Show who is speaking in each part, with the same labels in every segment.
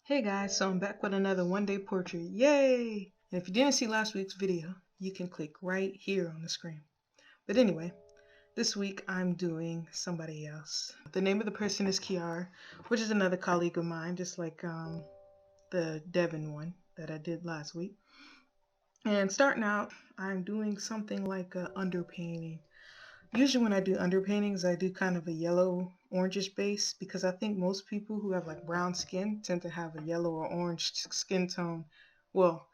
Speaker 1: Hey guys, so I'm back with another one-day portrait. Yay! And if you didn't see last week's video, you can click right here on the screen. But anyway, this week I'm doing somebody else. The name of the person is Kiara, which is another colleague of mine, just like the Devon one that I did last week. And starting out, I'm doing something like a underpainting. Usually when I do underpaintings, I do kind of a yellow orangish base because I think most people who have like brown skin tend to have a yellow or orange skin tone. Well,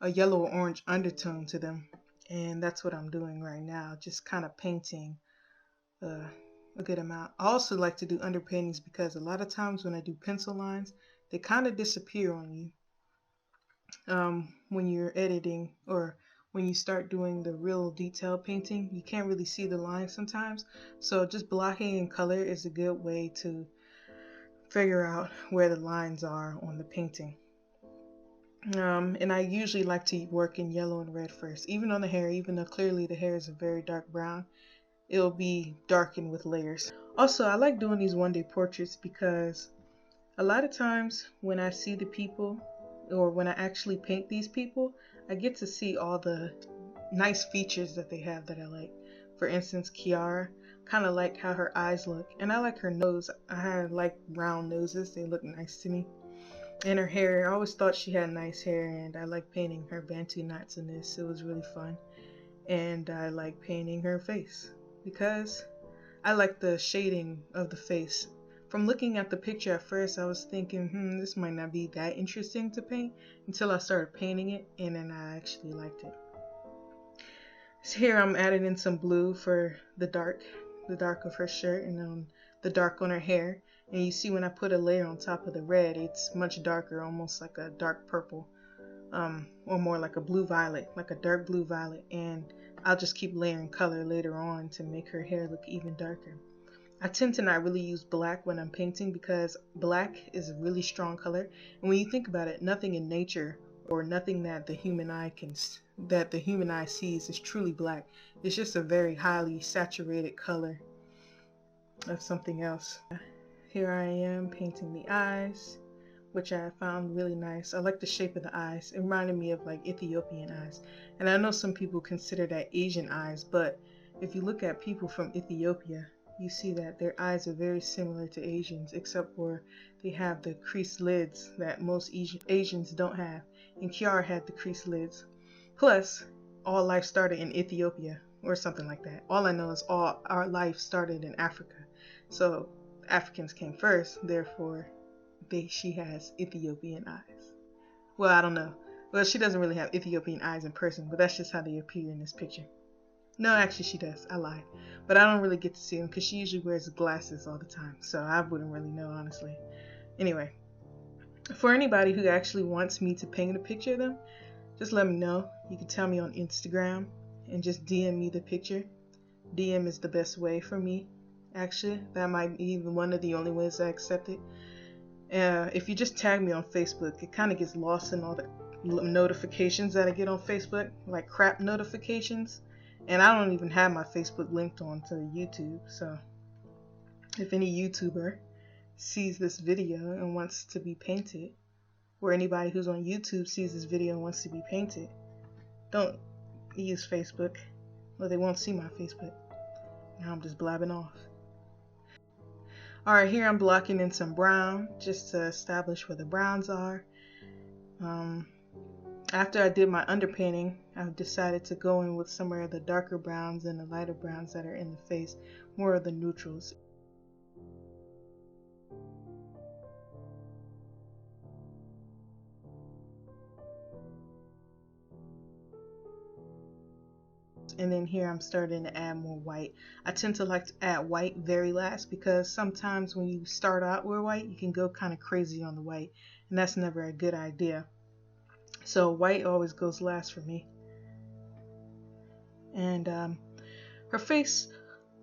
Speaker 1: a yellow or orange undertone to them. And that's what I'm doing right now, just kind of painting a good amount. I also like to do underpaintings because a lot of times when I do pencil lines, they kind of disappear on you when you're editing or when you start doing the real detail painting. You can't really see the lines sometimes, so just blocking in color is a good way to figure out where the lines are on the painting. And I usually like to work in yellow and red first, even on the hair. Even though clearly the hair is a very dark brown, it'll be darkened with layers. Also, I like doing these one-day portraits because a lot of times when I see the people or when I actually paint these people, I get to see all the nice features that they have that I like. For instance, Kiara, kind of like how her eyes look, and I like her nose. I like round noses, they look nice to me. And her hair, I always thought she had nice hair, and I like painting her Bantu knots in this. It was really fun. And I like painting her face because I like the shading of the face. From looking at the picture at first, I was thinking, this might not be that interesting to paint until I started painting it, and then I actually liked it. So here I'm adding in some blue for the dark of her shirt, and the dark on her hair. And you see when I put a layer on top of the red, it's much darker, almost like a dark purple, or more like a blue violet, like a dark blue violet. And I'll just keep layering color later on to make her hair look even darker. I tend to not really use black when I'm painting because black is a really strong color, and when you think about it, nothing in nature or nothing that the human eye sees is truly black. It's just a very highly saturated color of something else. Here I am painting the eyes, which I found really nice. I like the shape of the eyes. It reminded me of like Ethiopian eyes, and I know some people consider that Asian eyes, but if you look at people from Ethiopia, you see that their eyes are very similar to Asians, except for they have the creased lids that most Asians don't have. And Kiara had the creased lids. Plus, all life started in Ethiopia, or something like that. All I know is all our life started in Africa. So Africans came first, therefore she has Ethiopian eyes. Well, I don't know. Well, she doesn't really have Ethiopian eyes in person, but that's just how they appear in this picture. No, actually she does. I lied. But I don't really get to see them because she usually wears glasses all the time. So I wouldn't really know, honestly. Anyway, for anybody who actually wants me to paint a picture of them, just let me know. You can tell me on Instagram and just DM me the picture. DM is the best way for me, actually. That might be even one of the only ways I accept it. If you just tag me on Facebook, it kind of gets lost in all the notifications that I get on Facebook, like crap notifications. And I don't even have my Facebook linked onto YouTube, so if any YouTuber sees this video and wants to be painted, or anybody who's on YouTube sees this video and wants to be painted, don't use Facebook, or they won't see my Facebook. Now I'm just blabbing off. Alright, here I'm blocking in some brown, just to establish where the browns are. After I did my underpainting, I've decided to go in with some of the darker browns and the lighter browns that are in the face, more of the neutrals. And then here I'm starting to add more white. I tend to like to add white very last because sometimes when you start out with white, you can go kind of crazy on the white, and that's never a good idea. So white always goes last for me. And her face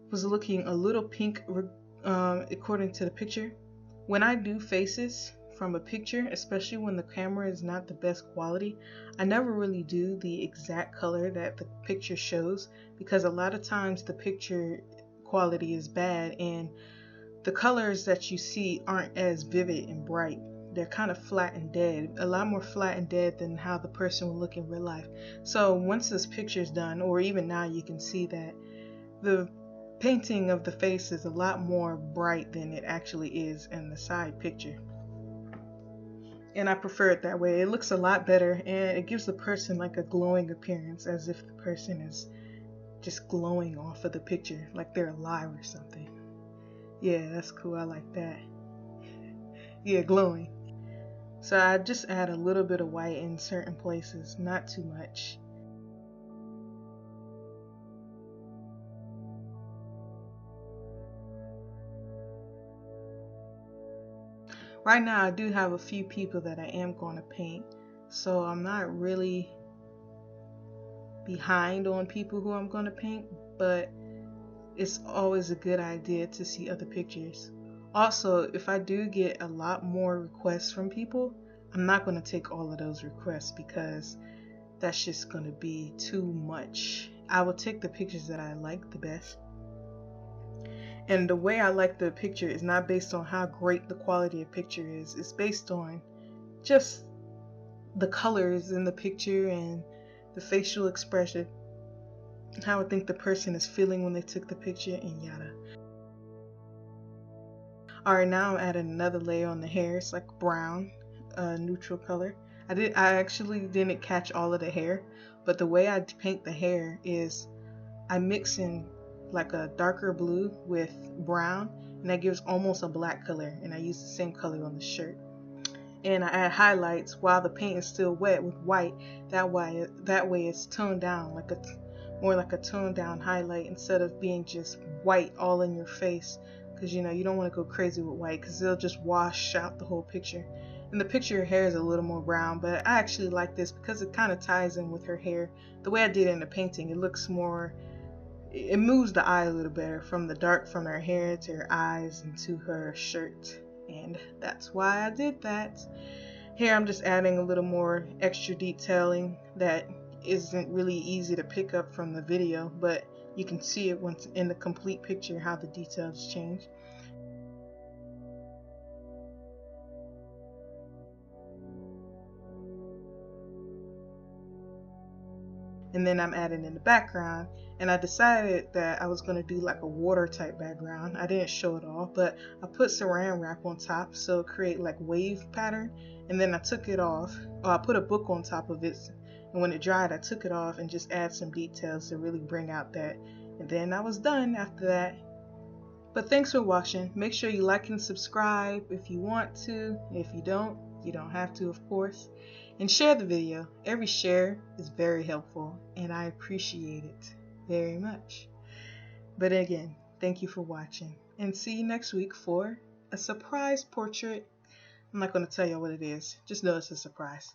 Speaker 1: was looking a little pink according to the picture. When I do faces from a picture, especially when the camera is not the best quality, I never really do the exact color that the picture shows because a lot of times the picture quality is bad and the colors that you see aren't as vivid and bright. they're kind of flat and dead, a lot more flat and dead than how the person would look in real life. So once this picture is done, or even now, you can see that the painting of the face is a lot more bright than it actually is in the side picture. And I prefer it that way. It looks a lot better, and it gives the person like a glowing appearance, as if the person is just glowing off of the picture, like they're alive or something. Yeah, that's cool. I like that. Yeah, glowing. So I just add a little bit of white in certain places, not too much. Right now I do have a few people that I am going to paint, so I'm not really behind on people who I'm going to paint, but it's always a good idea to see other pictures. Also, if I do get a lot more requests from people, I'm not going to take all of those requests because that's just going to be too much. I will take the pictures that I like the best. And the way I like the picture is not based on how great the quality of picture is. It's based on just the colors in the picture and the facial expression, how I think the person is feeling when they took the picture, and yada. Alright, now I'm adding another layer on the hair. It's like brown, neutral color. I actually didn't catch all of the hair, but the way I paint the hair is I mix in like a darker blue with brown, and that gives almost a black color, and I use the same color on the shirt. And I add highlights while the paint is still wet with white. That way it's toned down, like more like a toned down highlight instead of being just white all in your face, because you don't want to go crazy with white because it'll just wash out the whole picture. In the picture her hair is a little more brown, but I actually like this because it kind of ties in with her hair. The way I did it in the painting, it looks more, it moves the eye a little better from the dark from her hair to her eyes and to her shirt, and that's why I did that. Here I'm just adding a little more extra detailing that isn't really easy to pick up from the video, but you can see it once in the complete picture how the details change. And then I'm adding in the background, and I decided that I was going to do like a water type background. I didn't show it all, but I put saran wrap on top so it create like wave pattern, and then I took it off, or I put a book on top of it, and when it dried I took it off and just add some details to really bring out that, and then I was done after that. But thanks for watching. Make sure you like and subscribe if you want to. If you don't have to, of course. And share the video. Every share is very helpful, and I appreciate it very much. But again, thank you for watching, and see you next week for a surprise portrait. I'm not going to tell you what it is. Just know it's a surprise.